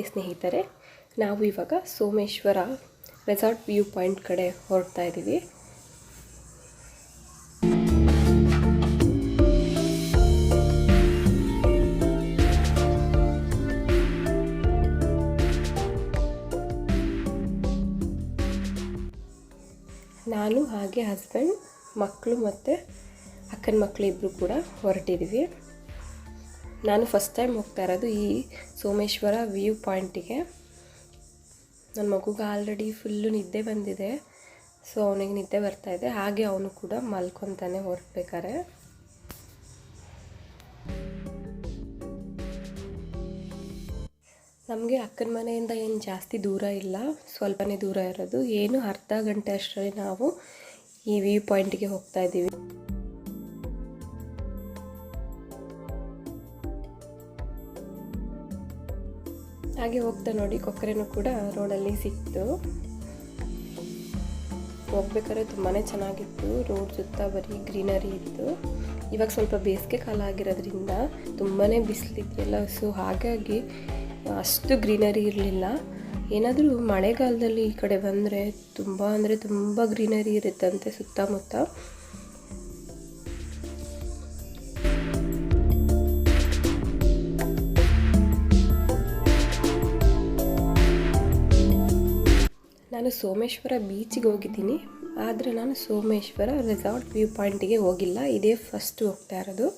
ನಮಸ್ತೆ ಸ್ನೇಹಿತರೆ, ನಾವು ಇವಾಗ ಸೋಮೇಶ್ವರ ರೆಸಾರ್ಟ್ ವ್ಯೂ ಪಾಯಿಂಟ್ ಕಡೆ ಹೊರಡ್ತಾ ಇದ್ದೀವಿ. ನಾನು ಹಾಗೆ ಹಸ್ಬೆಂಡ್, ಮಕ್ಕಳು ಮತ್ತು ಅಕ್ಕನ ಮಕ್ಕಳು ಇಬ್ಬರು ಕೂಡ ಹೊರಟಿದ್ದೀವಿ. ನಾನು ಫಸ್ಟ್ ಟೈಮ್ ಹೋಗ್ತಾ ಇರೋದು ಈ ಸೋಮೇಶ್ವರ ವ್ಯೂ ಪಾಯಿಂಟಿಗೆ. ನನ್ನ ಮಗುಗೆ ಆಲ್ರೆಡಿ ಫುಲ್ಲು ನಿದ್ದೆ ಬಂದಿದೆ, ಸೊ ಅವನಿಗೆ ನಿದ್ದೆ ಬರ್ತಾಯಿದೆ. ಹಾಗೆ ಅವನು ಕೂಡ ಮಲ್ಕೊತಾನೆ ಹೊರಡ್ಬೇಕಾರೆ. ನಮಗೆ ಅಕ್ಕನ ಮನೆಯಿಂದ ಏನು ಜಾಸ್ತಿ ದೂರ ಇಲ್ಲ, ಸ್ವಲ್ಪನೇ ದೂರ ಇರೋದು. ಏನು ಅರ್ಧ ಗಂಟೆ ಅಷ್ಟರಲ್ಲಿ ನಾವು ಈ ವ್ಯೂ ಪಾಯಿಂಟಿಗೆ ಹೋಗ್ತಾ ಇದ್ದೀವಿ. ಹಾಗೆ ಹೋಗ್ತಾ ನೋಡಿ ಕೊಕ್ಕರೆನೂ ಕೂಡ ರೋಡಲ್ಲಿ ಸಿಕ್ತು. ಹೋಗ್ಬೇಕಾದ್ರೆ ತುಂಬಾ ಚೆನ್ನಾಗಿತ್ತು. ರೋಡ್ ಸುತ್ತ ಬರೀ ಗ್ರೀನರಿ ಇತ್ತು. ಇವಾಗ ಸ್ವಲ್ಪ ಬೇಸಿಗೆ ಕಾಲ ಆಗಿರೋದ್ರಿಂದ ತುಂಬಾ ಬಿಸಿಲಿದೆಯಲ್ಲ, ಸೊ ಹಾಗಾಗಿ ಅಷ್ಟು ಗ್ರೀನರಿ ಇರಲಿಲ್ಲ. ಏನಾದರೂ ಮಳೆಗಾಲದಲ್ಲಿ ಈ ಕಡೆ ಬಂದರೆ ತುಂಬ ಗ್ರೀನರಿ ಇರುತ್ತಂತೆ ಸುತ್ತಮುತ್ತ. ನಾನು ಸೋಮೇಶ್ವರ ಬೀಚಿಗೆ ಹೋಗಿದ್ದೀನಿ, ಆದರೆ ನಾನು ಸೋಮೇಶ್ವರ ರೆಸಾರ್ಟ್ ವ್ಯೂ ಪಾಯಿಂಟಿಗೆ ಹೋಗಿಲ್ಲ. ಇದೇ ಫಸ್ಟ್ ಹೋಗ್ತಾ ಇರೋದು.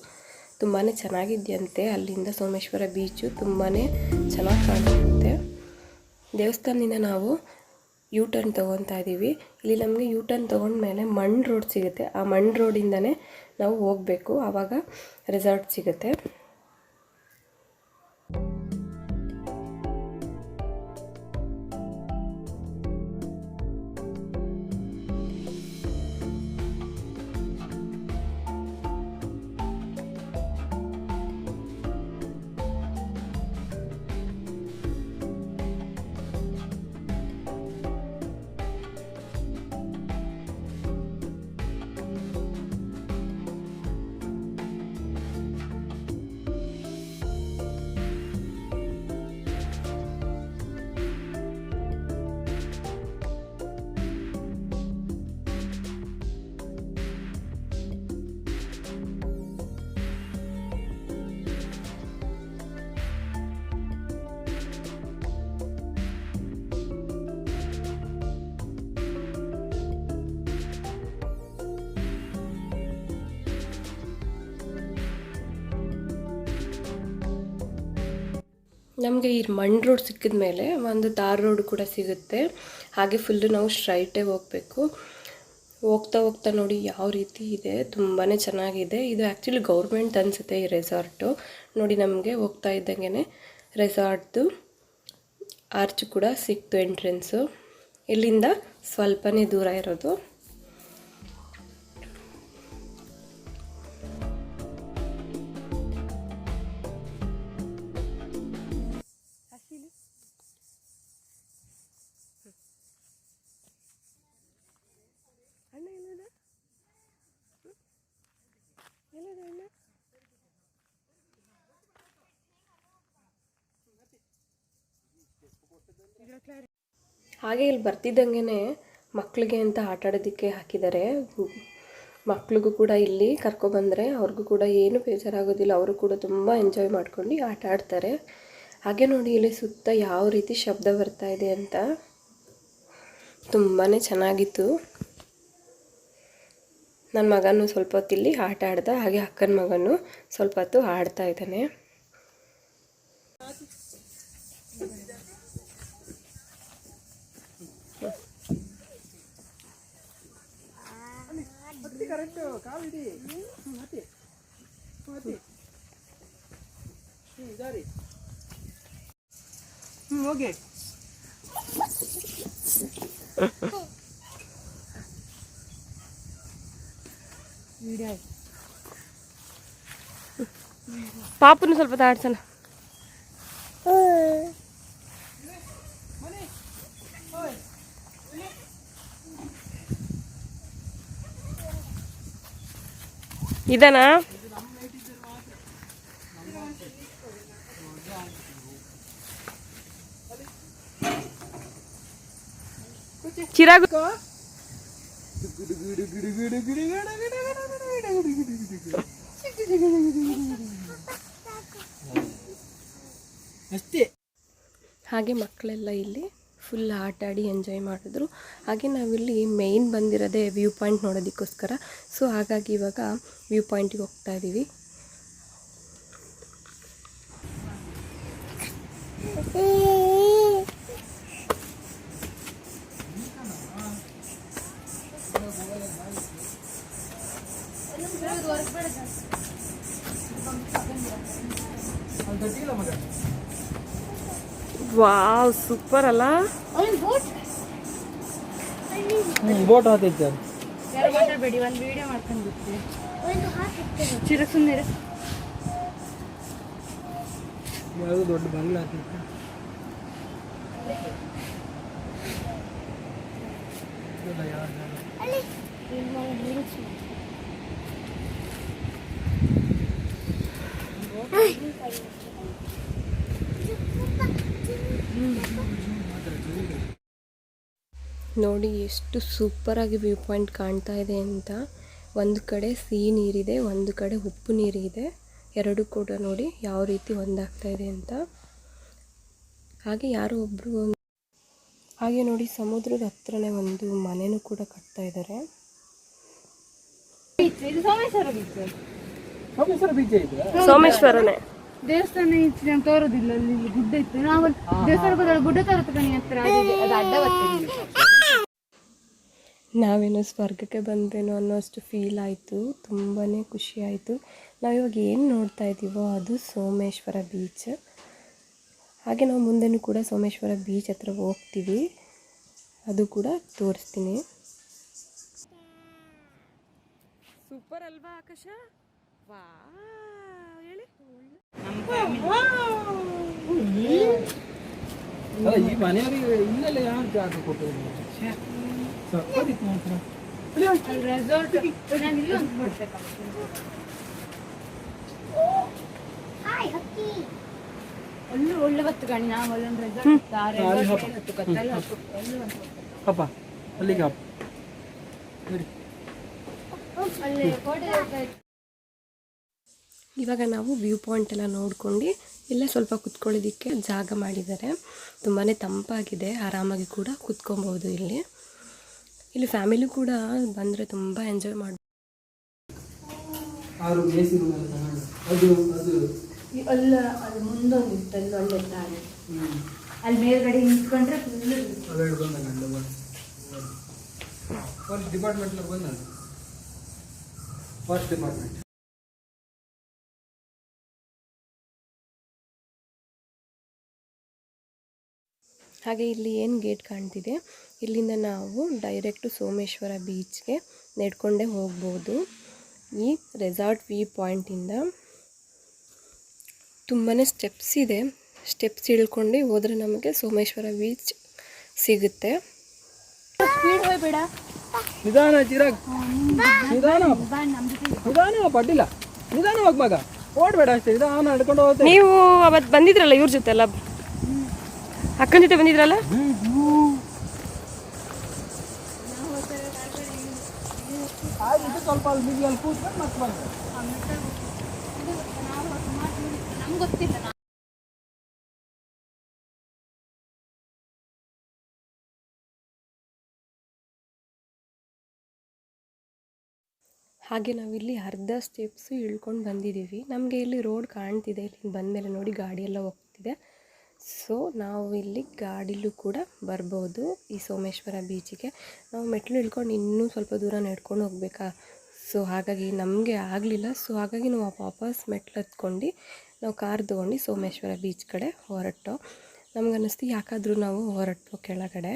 ತುಂಬಾ ಚೆನ್ನಾಗಿದೆಯಂತೆ. ಅಲ್ಲಿಂದ ಸೋಮೇಶ್ವರ ಬೀಚು ತುಂಬಾ ಚೆನ್ನಾಗಿ ಕಾಣುತ್ತೆ. ದೇವಸ್ಥಾನದಿಂದ ನಾವು ಯೂ ಟರ್ನ್ ತೊಗೊತಾ ಇದ್ದೀವಿ. ಇಲ್ಲಿ ನಮಗೆ ಯೂ ಟರ್ನ್ ತೊಗೊಂಡ್ಮೇಲೆ ಮಣ್ ರೋಡ್ ಸಿಗುತ್ತೆ. ಆ ಮಣ್ ರೋಡಿಂದನೇ ನಾವು ಹೋಗಬೇಕು, ಆವಾಗ ರೆಸಾರ್ಟ್ ಸಿಗುತ್ತೆ. ನಮಗೆ ಈ ಮಣ್ ರೋಡ್ ಸಿಕ್ಕಿದ ಮೇಲೆ ಒಂದು ತಾರ್ ರೋಡ್ ಕೂಡ ಸಿಗುತ್ತೆ. ಹಾಗೆ ಫುಲ್ಲು ನಾವು ಸ್ಟ್ರೈಟೇ ಹೋಗಬೇಕು. ಹೋಗ್ತಾ ನೋಡಿ ಯಾವ ರೀತಿ ಇದೆ, ತುಂಬಾ ಚೆನ್ನಾಗಿದೆ. ಇದು ಆ್ಯಕ್ಚುಲಿ ಗೌರ್ಮೆಂಟ್ ಅನಿಸುತ್ತೆ ಈ ರೆಸಾರ್ಟು. ನೋಡಿ ನಮಗೆ ಹೋಗ್ತಾ ಇದ್ದಂಗೆ ರೆಸಾರ್ಟ್ದು ಆರ್ಚ್ ಕೂಡ ಸಿಕ್ತು, ಎಂಟ್ರೆನ್ಸು. ಇಲ್ಲಿಂದ ಸ್ವಲ್ಪನೇ ದೂರ ಇರೋದು. ಹಾಗೆ ಇಲ್ಲಿ ಬರ್ತಿದ್ದಂಗೆ ಮಕ್ಕಳಿಗೆ ಅಂತ ಆಟ ಆಡೋದಕ್ಕೆ ಹಾಕಿದ್ದಾರೆ. ಮಕ್ಳಿಗೂ ಕೂಡ ಇಲ್ಲಿ ಕರ್ಕೊಬಂದರೆ ಅವ್ರಿಗೂ ಕೂಡ ಏನು ಬೇಜಾರಾಗೋದಿಲ್ಲ. ಅವರು ಕೂಡ ತುಂಬ ಎಂಜಾಯ್ ಮಾಡ್ಕೊಂಡು ಆಟ ಆಡ್ತಾರೆ. ಹಾಗೆ ನೋಡಿ ಇಲ್ಲಿ ಸುತ್ತ ಯಾವ ರೀತಿ ಶಬ್ದ ಬರ್ತಾ ಇದೆ ಅಂತ, ತುಂಬಾ ಚೆನ್ನಾಗಿತ್ತು. ನನ್ನ ಮಗನೂ ಸ್ವಲ್ಪ ಹೊತ್ತು ಇಲ್ಲಿ ಆಟ ಆಡ್ದ. ಹಾಗೆ ಅಕ್ಕನ ಮಗನೂ ಸ್ವಲ್ಪ ಹೊತ್ತು ಆಡ್ತಾ ಇದ್ದಾನೆ. ಪಾಪನು ಸ್ವಲ್ಪ ಆಡ್ಸೋಣ. ಇದನಾ ಚಿರಾಗ್ ಅಷ್ಟೇ. ಹಾಗೆ ಮಕ್ಕಳೆಲ್ಲ ಇಲ್ಲಿ ಫುಲ್ ಆಟ ಆಡಿ ಎಂಜಾಯ್ ಮಾಡಿದ್ರು. ಹಾಗೆ ನಾವಿಲ್ಲಿ ಮೇಯ್ನ್ ಬಂದಿರೋದೇ ವ್ಯೂ ಪಾಯಿಂಟ್ ನೋಡೋದಕ್ಕೋಸ್ಕರ. ಸೊ ಹಾಗಾಗಿ ಇವಾಗ ವ್ಯೂ ಪಾಯಿಂಟಿಗೆ ಹೋಗ್ತಾ ಇದ್ದೀವಿ. ವಾವ್, ಸೂಪರ್ ಅಲ್ಲ? ಬೋಟ್ ಹಾಕೈತೆ. ಯಾರು ಮಾತಾಡಬೇಡಿ, ಒಂದು ವಿಡಿಯೋ ಮಾಡ್ಕೊಂಡು ಬಿಡ್ತೀವಿ. ಚಿರ ಸುಮ್ಮನೆ ಯಾವುದೋ ದೊಡ್ಡ ಬಂಗ್ಲೆ ಹಾಕೈತೆ. ನೋಡಿ ಎಷ್ಟು ಸೂಪರಾಗಿ ವ್ಯೂ ಪಾಯಿಂಟ್ ಕಾಣ್ತಾ ಇದೆ ಅಂತ. ಒಂದು ಕಡೆ ಸಿಹಿ ನೀರಿದೆ, ಒಂದು ಕಡೆ ಉಪ್ಪು ನೀರಿದೆ. ಎರಡು ಕೂಡ ನೋಡಿ ಯಾವ ರೀತಿ ಒಂದಾಗ್ತಾ ಇದೆ ಅಂತ. ಹಾಗೆ ಯಾರೋ ಒಬ್ಬರು ಹಾಗೆ ನೋಡಿ ಸಮುದ್ರದ ಹತ್ರನೇ ಒಂದು ಮನೆನೂ ಕೂಡ ಕಟ್ತಾ ಇದ್ದಾರೆ. ಇದು ಸೋಮೇಶ್ವರ ಬೀಚ್. ಸೋಮೇಶ್ವರ ಬೀಚ್ ಇದೆ. ಸೋಮೇಶ್ವರನೇ ದೇವಸ್ಥಾನ ಇತ್ತು, ನಾನು ತೋರೋದಿಲ್ಲ. ಅಲ್ಲಿ ಗುಡ್ಡ ಇತ್ತು. ನಾವು ದೇವಸ್ಥಾನಕ್ಕೆ ಗುಡ್ಡ ತೋರುತ್ತೆ ಕಣಿ ಹತ್ರ. ಅದು ಅಡ್ಡ ಬರ್ತದೆ. ನಾವೇನೋ ಸ್ವರ್ಗಕ್ಕೆ ಬಂದೇನೋ ಅನ್ನೋಷ್ಟು ಫೀಲ್ ಆಯಿತು. ತುಂಬಾ ಖುಷಿ ಆಯಿತು. ನಾವಿವಾಗ ಏನು ನೋಡ್ತಾ ಇದ್ದೀವೋ ಅದು ಸೋಮೇಶ್ವರ ಬೀಚ್. ಹಾಗೆ ನಾವು ಮುಂದೆನೂ ಕೂಡ ಸೋಮೇಶ್ವರ ಬೀಚ್ ಹತ್ರ ಹೋಗ್ತೀವಿ, ಅದು ಕೂಡ ತೋರಿಸ್ತೀನಿ. ಸೂಪರ್ ಅಲ್ವಾ ಆಕಾಶ? ವಾ ಹೇಳಿ. ಅಲ್ಲ, ಈ ಮನೆಯವರಿಗೆ ಇಲ್ಲೆಲ್ಲ ಯಾರು ಜಾಗ ಕೊಟ್ಟಿದ್ರು? ರೆಸಾರ್ಟ್ ನಾನು ಇಲ್ಲಿ ಒಂದು ಕೊಡ್ಬೇಕಾಗ್ತದೆ. ಒಳ್ಳೆ ಒಳ್ಳೆ ಬತ್ತು ಗಣಿ. ನಾವು ಒಳ್ಳೊಂದು ರೆಸಾರ್ಟ್ ಹಪ್ಪ ಅಲ್ಲಿಗೆ ಹಪ್ಪ ಅಲ್ಲಿ ಕೋಟೆ. ಇವಾಗ ನಾವು ವ್ಯೂ ಪಾಯಿಂಟ್ ಎಲ್ಲ ನೋಡ್ಕೊಂಡು ಇಲ್ಲೇ ಸ್ವಲ್ಪ ಕುತ್ಕೊಳ್ಳೋದಕ್ಕೆ ಜಾಗ ಮಾಡಿದ್ದಾರೆ. ತುಂಬಾ ತಂಪಾಗಿದೆ, ಆರಾಮಾಗಿ ಕೂಡ ಕುತ್ಕೊಬೋದು. ಇಲ್ಲಿ ಫ್ಯಾಮಿಲಿ ಕೂಡ ಬಂದರೆ ತುಂಬ ಎಂಜಾಯ್ ಮಾಡ್ಬೋದು. ಅಲ್ಲ, ಅದು ಮುಂದೊಂದು ಇತ್ತು, ಅಲ್ಲಿ ಒಳ್ಳೆ ದಾರಿ. ಅಲ್ಲಿ ಮೇಲ್ಗಡೆ ನಿಂತ್ಕೊಂಡ್ರೆ ಫಸ್ಟ್ ಡಿಪಾರ್ಟ್ಮೆಂಟ್ ಬಂದ ಫಸ್ಟ್ ಡಿಪಾರ್ಟ್ಮೆಂಟ್. ಹಾಗೆ ಇಲ್ಲಿ ಏನು ಗೇಟ್ ಕಾಣ್ತಿದೆ, ಇಲ್ಲಿಂದ ನಾವು ಡೈರೆಕ್ಟು ಸೋಮೇಶ್ವರ ಬೀಚ್ಗೆ ನಡ್ಕೊಂಡೇ ಹೋಗ್ಬೋದು. ಈ ರೆಸಾರ್ಟ್ ವ್ಯೂ ಪಾಯಿಂಟಿಂದ ತುಂಬಾ ಸ್ಟೆಪ್ಸ್ ಇದೆ. ಸ್ಟೆಪ್ಸ್ ಇಳ್ಕೊಂಡು ಹೋದರೆ ನಮಗೆ ಸೋಮೇಶ್ವರ ಬೀಚ್ ಸಿಗುತ್ತೆ. ನಿಧಾನ ಚಿರಾಗ್, ನಿಧಾನ ನಿಧಾನ ಪಡ್ಡಿಲ್ಲ, ನಿಧಾನವಾಗಿ ಮಗ, ಓಡಬೇಡ ಅಷ್ಟೇ. ನಿಧಾನ ನಡ್ಕೊಂಡು ಹೋಗ್ತೇವೆ. ನೀವು ಅವತ್ತು ಬಂದಿದ್ರಲ್ಲ ಇವ್ರ ಜೊತೆ ಅಲ್ಲ, ಅಕ್ಕನ ಜೊತೆ ಬಂದಿದ್ರಲ್ಲ? ಸ್ವಲ್ಪ ಅಲ್ಲಿ ಅಲ್ಲಿ ಕೂತ್ಕೊಂಡು ಮತ್ತೆ ಬಂದು ನಮ್ಗೆ ಗೊತ್ತಿಲ್ಲ. ಹಾಗೆ ನಾವಿಲ್ಲಿ ಅರ್ಧ ಸ್ಟೆಪ್ಸು ಇಳ್ಕೊಂಡು ಬಂದಿದ್ದೀವಿ. ನಮಗೆ ಇಲ್ಲಿ ರೋಡ್ ಕಾಣ್ತಿದೆ. ಇಲ್ಲಿ ಬಂದಮೇಲೆ ನೋಡಿ ಗಾಡಿ ಎಲ್ಲ ಹೋಗ್ತಿದೆ. ಸೊ ನಾವು ಇಲ್ಲಿ ಗಾಡಿಲೂ ಕೂಡ ಬರ್ಬೋದು ಈ ಸೋಮೇಶ್ವರ ಬೀಚಿಗೆ. ನಾವು ಮೆಟ್ಲು ಇಳ್ಕೊಂಡು ಇನ್ನೂ ಸ್ವಲ್ಪ ದೂರ ನಡ್ಕೊಂಡು ಹೋಗ್ಬೇಕಾ. ಸೊ ಹಾಗಾಗಿ ನಮಗೆ ಆಗಲಿಲ್ಲ. ಸೊ ಹಾಗಾಗಿ ನಾವು ವಾಪಸ್ ಮೆಟ್ಲು ಹತ್ಕೊಂಡು ನಾವು ಕಾರ್ ತೊಗೊಂಡು ಸೋಮೇಶ್ವರ ಬೀಚ್ ಕಡೆ ಹೊರಟು. ನಮ್ಗೆ ಅನ್ನಿಸ್ತು ಯಾಕಾದರೂ ನಾವು ಹೊರಟು ಕೆಳಗಡೆ.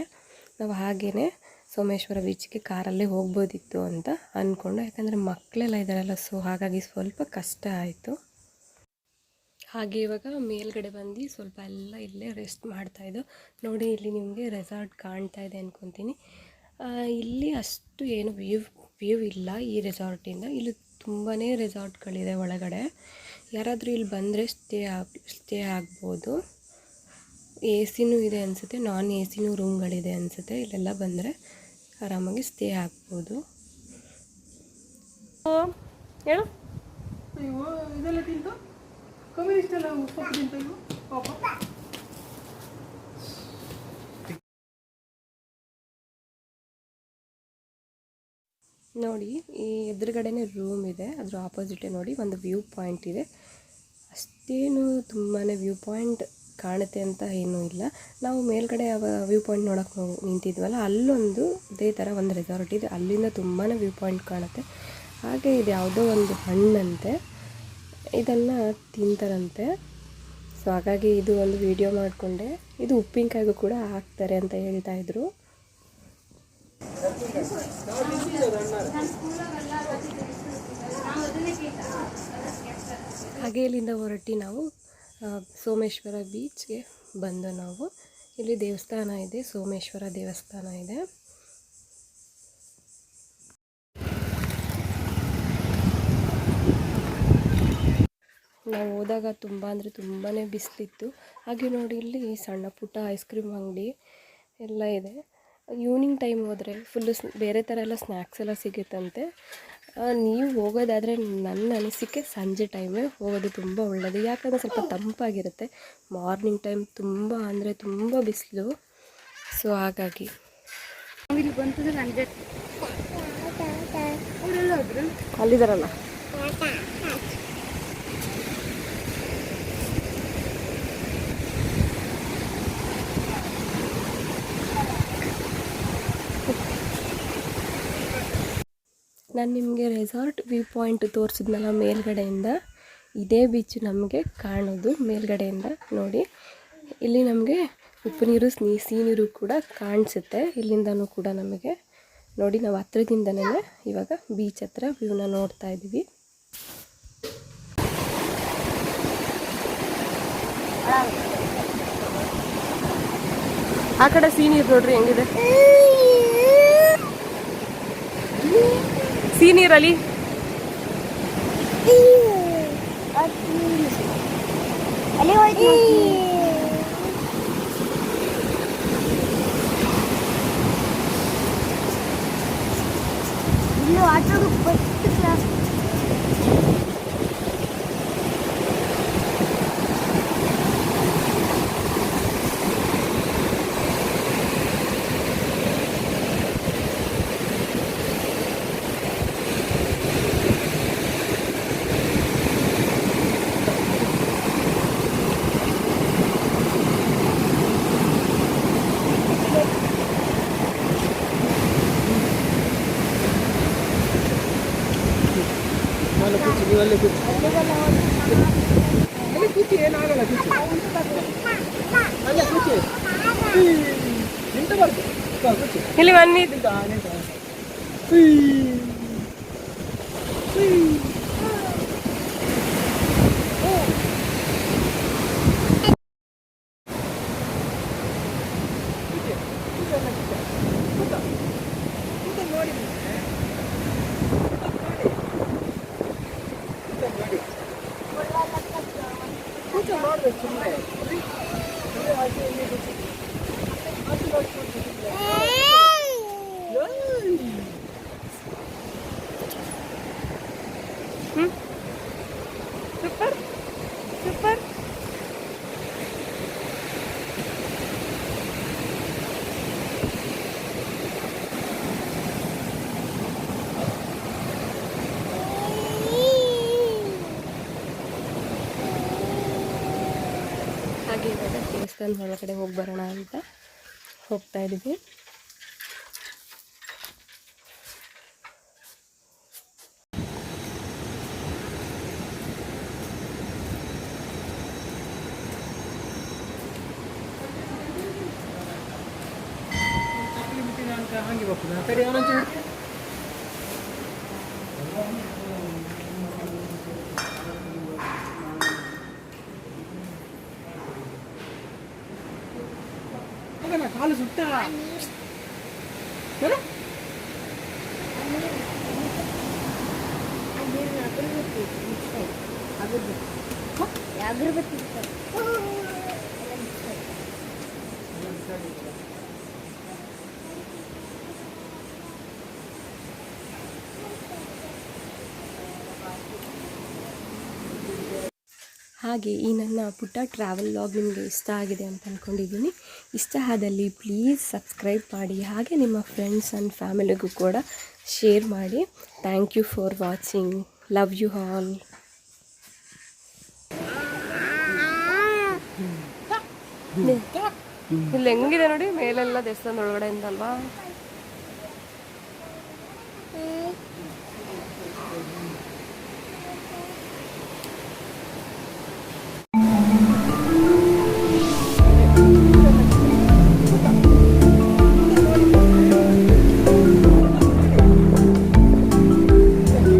ನಾವು ಹಾಗೇ ಸೋಮೇಶ್ವರ ಬೀಚ್ಗೆ ಕಾರಲ್ಲೇ ಹೋಗ್ಬೋದಿತ್ತು ಅಂತ ಅಂದ್ಕೊಂಡು, ಯಾಕಂದರೆ ಮಕ್ಕಳೆಲ್ಲ ಇದ್ದಾರಲ್ಲ. ಸೊ ಹಾಗಾಗಿ ಸ್ವಲ್ಪ ಕಷ್ಟ ಆಯಿತು. ಹಾಗೆ ಇವಾಗ ಮೇಲ್ಗಡೆ ಬಂದು ಸ್ವಲ್ಪ ಎಲ್ಲ ಇಲ್ಲೇ ರೆಸ್ಟ್ ಮಾಡ್ತಾಯಿದ್ದು. ನೋಡಿ ಇಲ್ಲಿ ನಿಮಗೆ ರೆಸಾರ್ಟ್ ಕಾಣ್ತಾ ಇದೆ ಅಂದ್ಕೊತೀನಿ. ಇಲ್ಲಿ ಅಷ್ಟು ಏನು ವ್ಯೂ ಇಲ್ಲ ಈ ರೆಸಾರ್ಟಿಂದ. ಇಲ್ಲಿ ತುಂಬಾ ರೆಸಾರ್ಟ್ಗಳಿದೆ ಒಳಗಡೆ. ಯಾರಾದರೂ ಇಲ್ಲಿ ಬಂದರೆ ಸ್ಟೇ ಆಗ್ಬೋದು. ಎ ಸಿನೂ ಇದೆ ಅನಿಸುತ್ತೆ, ನಾನ್ ಎ ಸಿನೂ ರೂಮ್ಗಳಿದೆ ಅನಿಸುತ್ತೆ. ಇಲ್ಲೆಲ್ಲ ಬಂದರೆ ಆರಾಮಾಗಿ ಸ್ಟೇ ಆಗ್ಬೋದು. ಹೇಳು. ಅಯ್ಯೋ ಇದೆಲ್ಲ ತಿಂತು ಕಮ್ಯುನಿಸ್ಟ್ ಎಲ್ಲ ಸೊಪ್ಪು ತಿಂತ ಪಾಪ. ನೋಡಿ, ಈ ಎದುರುಗಡೆನೇ ರೂಮ್ ಇದೆ, ಅದ್ರ ಆಪೋಸಿಟೇ ನೋಡಿ ಒಂದು ವ್ಯೂ ಪಾಯಿಂಟ್ ಇದೆ. ಅಷ್ಟೇನು ತುಂಬಾ ವ್ಯೂ ಪಾಯಿಂಟ್ ಕಾಣುತ್ತೆ ಅಂತ ಏನೂ ಇಲ್ಲ. ನಾವು ಮೇಲ್ಗಡೆ ವ್ಯೂ ಪಾಯಿಂಟ್ ನೋಡೋಕ್ಕೆ ನಿಂತಿದ್ವಲ್ಲ, ಅಲ್ಲೊಂದು ಇದೇ ಥರ ಒಂದು ರೆಸಾರ್ಟ್ ಇದೆ, ಅಲ್ಲಿಂದ ತುಂಬಾ ವ್ಯೂ ಪಾಯಿಂಟ್ ಕಾಣುತ್ತೆ. ಹಾಗೆ ಇದು ಯಾವುದೋ ಒಂದು ಹಣ್ಣಂತೆ, ಇದನ್ನು ತಿಂತಾರಂತೆ. ಸೊ ಹಾಗಾಗಿ ಇದು ಒಂದು ವಿಡಿಯೋ ಮಾಡಿಕೊಂಡೆ. ಇದು ಉಪ್ಪಿನಕಾಯಿಗೂ ಕೂಡ ಹಾಕ್ತಾರೆ ಅಂತ ಹೇಳ್ತಾಯಿದ್ರು. ಹಾಗೆ ಇಲ್ಲಿಂದ ಹೊರಟಿ ನಾವು ಸೋಮೇಶ್ವರ ಬೀಚ್ಗೆ ಬಂದು ನಾವು ಇಲ್ಲಿ ದೇವಸ್ಥಾನ ಇದೆ, ಸೋಮೇಶ್ವರ ದೇವಸ್ಥಾನ ಇದೆ. ನಾವು ಹೋದಾಗ ತುಂಬ ಅಂದರೆ ತುಂಬಾ ಬಿಸಿಲಿತ್ತು. ಹಾಗೆ ನೋಡಿ ಇಲ್ಲಿ ಸಣ್ಣ ಪುಟ್ಟ ಐಸ್ ಕ್ರೀಮ್ ಅಂಗಡಿ ಎಲ್ಲ ಇದೆ. ಈವ್ನಿಂಗ್ ಟೈಮ್ ಹೋದರೆ ಫುಲ್ಲು ಬೇರೆ ಥರ ಎಲ್ಲ ಸ್ನ್ಯಾಕ್ಸ್ ಎಲ್ಲ ಸಿಗುತ್ತಂತೆ. ನೀವು ಹೋಗೋದಾದರೆ ನನ್ನ ಅನಿಸಿಕೆ ಸಂಜೆ ಟೈಮೇ ಹೋಗೋದು ತುಂಬ ಒಳ್ಳೆಯದು. ಯಾಕಂದರೆ ಸ್ವಲ್ಪ ತಂಪಾಗಿರುತ್ತೆ. ಮಾರ್ನಿಂಗ್ ಟೈಮ್ ತುಂಬ ಅಂದರೆ ತುಂಬ ಬಿಸಿಲು. ಸೊ ಹಾಗಾಗಿ ಅಲ್ಲಿದ್ದಾರಲ್ಲ, ನಾನು ನಿಮಗೆ ರೆಸಾರ್ಟ್ ವ್ಯೂ ಪಾಯಿಂಟ್ ತೋರಿಸಿದ್ನಲ್ಲ ಮೇಲ್ಗಡೆಯಿಂದ, ಇದೇ ಬೀಚ್ ನಮಗೆ ಕಾಣೋದು ಮೇಲ್ಗಡೆಯಿಂದ. ನೋಡಿ, ಇಲ್ಲಿ ನಮಗೆ ಉಪ್ಪು ನೀರು ಸಿಹಿ ನೀರು ಕೂಡ ಕಾಣಿಸುತ್ತೆ ಇಲ್ಲಿಂದನೂ ಕೂಡ ನಮಗೆ. ನೋಡಿ, ನಾವು ಹತ್ರದಿಂದನೇ ಇವಾಗ ಬೀಚ್ ಹತ್ರ ವ್ಯೂನ ನೋಡ್ತಾ ಇದ್ದೀವಿ. ಆ ಕಡೆ ಸಿಹಿ ನೀರು ನೋಡ್ರಿ ಹೆಂಗಿದೆ, ಸಿಹಿ ನೀರಲ್ಲಿ ಅಲ್ಲೇ ಕೂಚಿ ಏನಾಗಲ್ಲ, ಕೂಚಿ ಅಲ್ಲೇ ಕೂಚಿ ನಿಂತಬಾರ್ದು, ಕೂಚಿ ಇಲ್ಲಿ ಬನ್ನಿ. Super super. ಹಾಗೆ ಇವಾಗ ದೇವಸ್ಥಾನದ ಒಳಗಡೆ ಹೋಗಿ ಬರೋಣ ಅಂತ ಹೋಗ್ತಾ ಇದ್ದೀವಿ. ಹಂಗೆ ಬರ್ತೀನಿ ಕಡೆ ಅವನಂತ ಕಾಲು ಸುತ್ತ ಹಾಗೆ ಈ ನನ್ನ ಪುಟ್ಟ ಟ್ರಾವೆಲ್ ವ್ಲಾಗ್ ನಿಮಗೆ ಇಷ್ಟ ಆಗಿದೆ ಅಂತ ಅಂದ್ಕೊಂಡಿದ್ದೀನಿ. ಇಷ್ಟ ಆದಲ್ಲಿ ಪ್ಲೀಸ್ ಸಬ್ಸ್ಕ್ರೈಬ್ ಮಾಡಿ, ಹಾಗೆ ನಿಮ್ಮ ಫ್ರೆಂಡ್ಸ್ ಆ್ಯಂಡ್ ಫ್ಯಾಮಿಲಿಗೂ ಕೂಡ ಶೇರ್ ಮಾಡಿ. Thank you for watching. Love you all. ಇಲ್ಲಿ ಹೆಂಗಿದೆ ನೋಡಿ ಮೇಲೆಲ್ಲ ದೇವಸ್ಥಾನದ ಒಳಗಡೆಯಿಂದ ಅಲ್ವಾ.